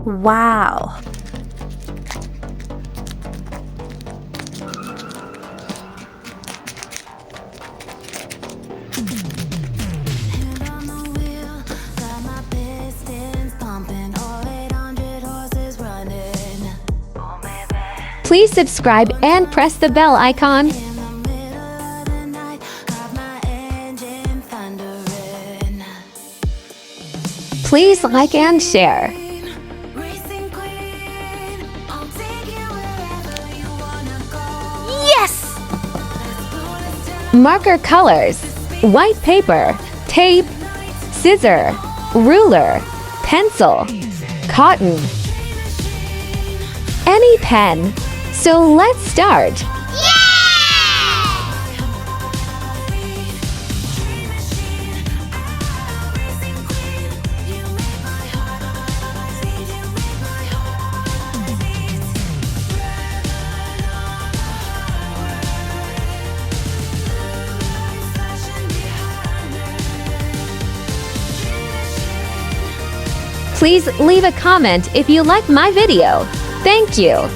Wow! Please subscribe and press the bell icon. Please like and share. Yes! Marker colors: white paper, tape, scissor, ruler, pencil, cotton, any pen. So let's start. Please leave a comment if you like my video. Thank you.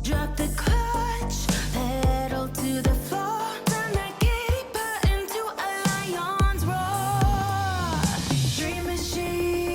Drop the clutch, pedal to the floor, turn that giddy butt into a lion's roar. Dream machine.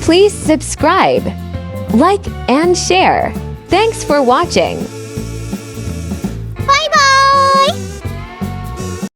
Please subscribe, like, and share. Thanks for watching.